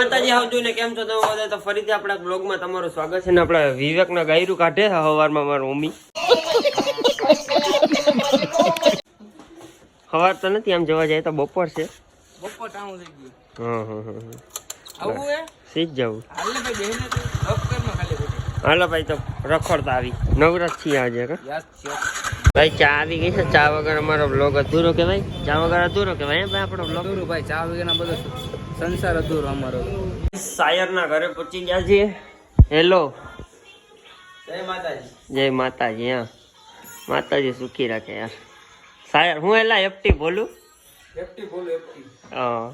માતાજી આવજો ને કેમ છો તમે બધા? તો ફરીથી આપણા બ્લોગમાં તમારું સ્વાગત છે ને આપણા વિવેકના ગાયરું કાઢે સવારમાં મારું મમ્મી સવાર તો નથી આમ જોવા જાય તો બપોર છે. બપોર ટાણું થઈ ગયું. આવું હે સીજ જવું. હાલે ભાઈ બેહને તો ડોક્ટરમાં ખાલી બેઠે. હાલો ભાઈ તો રખડતા આવી નવરાત છીએ આજે કા યસ યસ. ભાઈ ચા આવી ગઈ છે. ચા વગર અમારો બ્લોગ અધૂરો કહેવાય. ચા વગર અધૂરો કહેવાય ભાઈ આપણો બ્લોગ. અધૂરું ભાઈ, ચા વગરના બધો સંસાર અધૂરો અમારો. સાયરના ઘરે પહોંચી ગયા છીએ. હેલો જય માતાજી. જય માતાજી. હા માતાજી સુખી રાખે યાર. સાયર હું એલા એફટી બોલું. એફટી બોલો એફટી. હા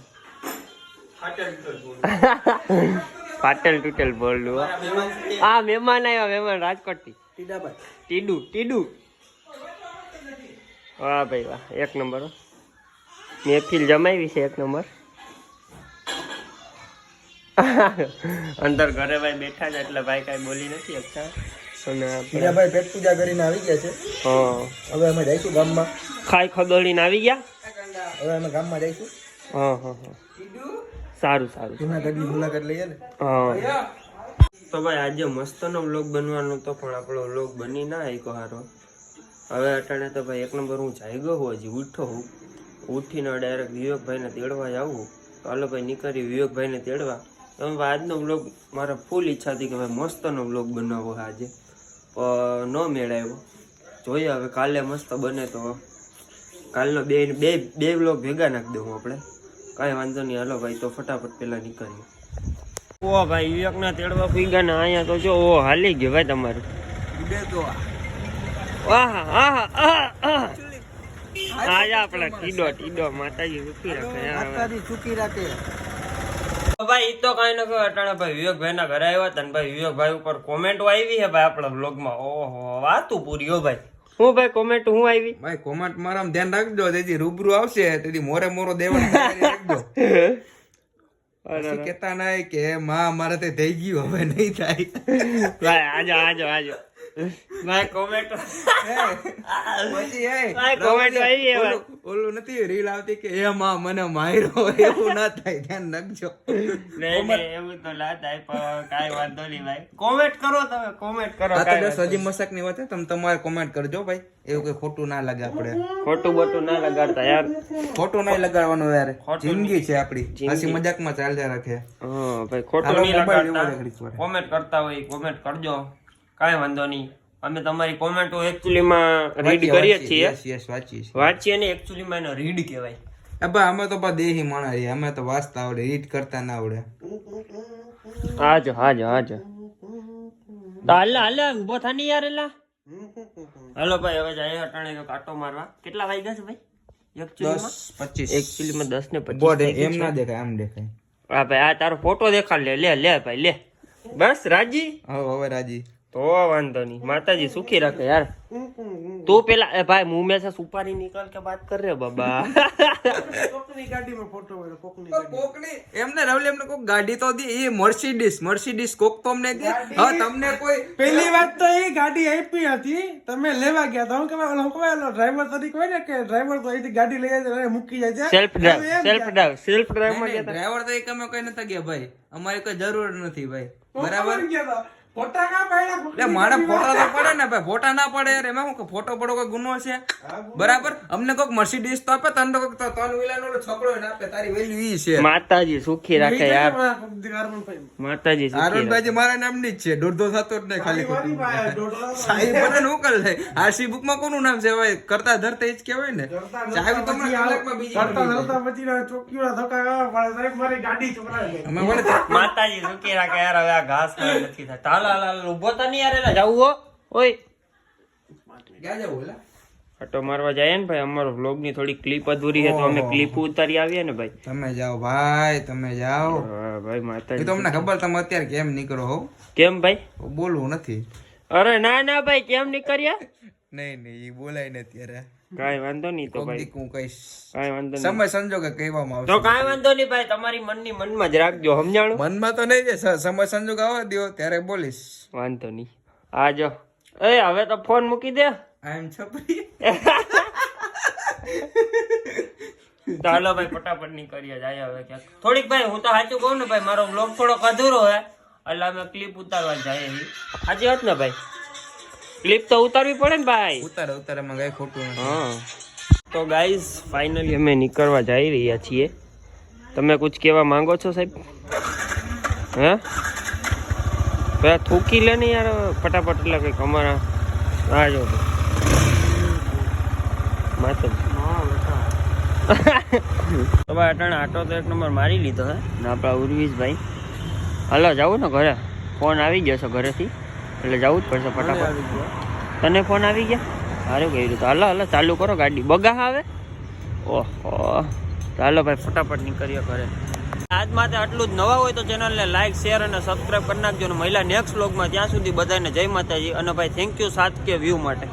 ફાટેલ ફાટેલ તૂટેલ બોલું. હા મહેમાન આવ્યા, મહેમાન રાજકોટથી. ટીડાભાઈ. ટીડુ. વાહ ભાઈ વાહ, એક નંબર. મહેફિલ જમાવી છે એક નંબર. અંદર ઘરે ભાઈ બેઠા છે એટલે ભાઈ કાંઈ બોલી નથી શકતા. ટીડાભાઈ પેટ પૂજા કરીને આવી ગયા છે. હા હવે અમે જઈશું ગામમાં. ખાઈ ખદોડીને આવી ગયા. હવે અમે ગામમાં જઈશું. હા સારું. જૂનાગઢની મુલાકાત લઈએ ને. હા તો ભાઈ આજે મસ્તનો વ્લોગ બનવાનો તો પણ આપણો વ્લોગ બની ના આવ્યો હારો. હવે અટાણે તો ભાઈ એક નંબર હું જાગ્યો હોઉં, હજી ઉઠો હું. ઉઠીને ડાયરેક્ટ વિવેકભાઈને તેડવા જાવું. તો હાલો ભાઈ નીકળી વિવેકભાઈને તેડવા. તો આજનો વ્લોગ મારા ફૂલ ઈચ્છા હતી કે ભાઈ મસ્તનો વ્લોગ બનાવવો આજે, પણ ન મેળાવ્યો. જોઈએ હવે કાલે મસ્ત બને તો કાલનો બે વ્લોગ ભેગા નાખી દઉં આપણે. કાંઈ વાંધો નહીં. હાલો ભાઈ તો ફટાફટ પેલા નીકળીએ. ઓ ભાઈ વિવેકના તેડવા પીગા ને અહીંયા તો જો ઓ હાલી ગયો ભાઈ તમારું. આજા આપડે ટીડો માતાજી સુખી રાખે. ભાઈ ઈ તો કઈ ન કહો. અટાણે ભાઈ વિવેકભાઈ ના ઘરે આવ્યા હતા ને ભાઈ વિવેકભાઈ ઉપર કોમેન્ટો આવી છે ભાઈ આપણા બ્લોગમાં. ઓહો વાતું પૂરી હો ભાઈ. હું ભાઈ કોમેન્ટ હું આવી ભાઈ કોમેન્ટ મારામાં ધ્યાન રાખજો. તેથી રૂબરૂ આવશે તેથી મોરો દેવાનું રાખજો. પછી કેતા ના કે માં મારે તે થઈ ગયું હવે નહીં થાય. ભાઈ આજો ભાઈ કોમેન્ટ પછી કોમેન્ટ આવી ઓલું નથી રીલ આવતી કે એ માં મને માર્યો, એવું ના થાય. ધ્યાન રાખજો. નહીં એવું તો ના થાય પણ કાઈ વાંધો નહીં ભાઈ. કોમેન્ટ કરો તમે, કોમેન્ટ કરો. આ તો સજી મસાક ની વાત છે. તમે તમારે કોમેન્ટ કરજો ભાઈ. એવું કઈ ખોટું ના લાગે. આપણે ખોટું ના લગાડતા યાર. ખોટું નહીં લગાડવાનું યાર. જિંદગી છે આપડી. હસી મજાકમાં ચાલ્યા રાખે. હા ભાઈ ખોટું નહીં લગાડતા. કોમેન્ટ કરતા હોય કોમેન્ટ કરજો, કાંઈ વાંધો નહીં. અમે તમારી કોમેન્ટો એકચ્યુઅલીમાં રીડ કરીએ છીએ. વાંચીએ ને એકચ્યુઅલીમાં એને રીડ કહેવાય. અમે તો દેહી માણસ છીએ. અમે તો વાંચતા આવડે, રીડ કરતા ના આવડે. હાજો હાલે ઉભો થા નહીં યાર. એલા હાલો ભાઈ હવે જાય હટાણે કાંટો મારવા. કેટલા વાગ્યા છે ભાઈ? 10:25. એકચ્યુઅલીમાં 10:25 એમ ના દેખાય, આમ દેખાય. હા ભાઈ આ તારો ફોટો દેખાડ. લે ભાઈ લે. બસ રાજી. હવે રાજી તો વાંધો નહીં. માતાજી સુખી રાખે યાર. તું પેલા એ ભાઈ મુંહ में से सुपारी निकाल के बात कर रहे हो बाबा. કોકની ગાડીમાં ફોટો હોય. કોકની એમને રાવલી એમને કોક ગાડી તો દી. એ મર્સિડીઝ કોક તો અમને દે. હા તમને કોઈ પહેલી વાત તો એ ગાડી આપી હતી, તમે લેવા ગયા હતા. હું કેવા ડ્રાઈવર તરીકે હોય ને કે ડ્રાઈવર તો અહીંથી ગાડી લઈ જાય મૂકી જાય છે. સેલ્ફ ડ્રાઈવ માં ગયા ડ્રાઈવર તરીકે અમે કઈ નતા ગયા ભાઈ. અમારી કોઈ જરૂર નથી ભાઈ. બરાબર. ફોટા કા પાડ્યા? મારા ફોટા તો પડે ને ભાઈ. ફોટા ના પડે યાર. એમાં હું ફોટો પડો કોઈ ગુનો છે? બરાબર. અમને કોઈક મર્સિડીઝ તો આપે, તને કોઈક ત્રણ વ્હીલર નો છોકરો ના આપે. તારી વેલ્યુ ઈ છે. માતાજી સુખી રાખે યાર. માતાજી આરણભાઈ મારા નામની જ છે. દોઢો થતો જ નહીં ખાલી. સાહેબ મને નું કર લે. આરસી બુક માં કોનું નામ છે ભાઈ? કરતા ધરતા જ કહેવાય ને. ચાવી તો મને કલાકમાં બીજી માતાજી સુખી રાખે યાર. હવે આ ઘાસ નથી થતા. ઉભો તો નહીં યાર. જાવું ઓય ક્યાં જવું? આટો મારવા જાય ને ભાઈ. અમારો વ્લોગ ની થોડી ક્લિપ અધૂરી છે તો અમે ક્લિપ ઉતારી આવીએ ને ભાઈ. તમે જાઓ ભાઈ, તમે જાઓ. હા ભાઈ માતાજી. તમને ખબર તમે અત્યારે કેમ નીકળો હો? કેમ ભાઈ? બોલવું નથી. અરે ના ભાઈ કેમ નીકળ્યા? નહીં એ બોલાય ને અત્યારે. કાઈ વાંધો નહીં તો ભાઈ. હું કહીશ. કાઈ વાંધો નહીં. સમય સંજોગે કહેવામાં આવશે. તો કાઈ વાંધો નહીં ભાઈ. તમારી મનની મનમાં જ રાખજો. સમજાણું? મનમાં તો નહીં. સમય સંજોગ આવવા દો ત્યારે બોલીશ. વાંધો નહીં. આજો. એ હવે તો ફોન મૂકી દે. આઈ એમ છપરી. તો હાલો ભાઈ ફટાફટ નીકળીએ જાય હવે ક્યાંક થોડીક ભાઈ હું તો સાચું કહું ને ભાઈ મારો બ્લોગ થોડોક અધૂરો હે એટલે અમે ક્લિપ ઉતારવા જઈએ સાચી વાત ને ભાઈ ક્લિપ તો ઉતારવી પડે ને ભાઈ ઉતારે માં કઈ ખોટું નથી. હા તો ગાઈઝ ફાઇનલી અમે નીકળવા જઈ રહ્યા છીએ તમે કુછ કહેવા માંગો છો સાહેબ હે પેલા થૂકી લે ને યાર ફટાફટ એટલે કંઈક અમારા આ જો માથે તો ભાઈ અટાણે આટો તો એક નંબર મારી લીધો હે ને આપણા ઉર્વીશભાઈ હાલો જવું ને ઘરે ફોન આવી ગયો છે ઘરેથી એટલે જવું જ પડશે ફટાફટ તને ફોન આવી ગયા સારું કર્યું તો હાલો ચાલુ કરો ગાડી બગા આવે ઓહો ચાલો ભાઈ ફટાફટ નીકળીએ ઘરે આજ માટે આટલું જ નવા હોય તો ચેનલને લાઈક શેર અને સબસ્ક્રાઈબ કરી નાખજો અને મહિલા નેક્સ્ટ વ્લોગમાં ત્યાં સુધી બધાને જય માતાજી અને ભાઈ થેન્ક યુ 7K વ્યૂ માટે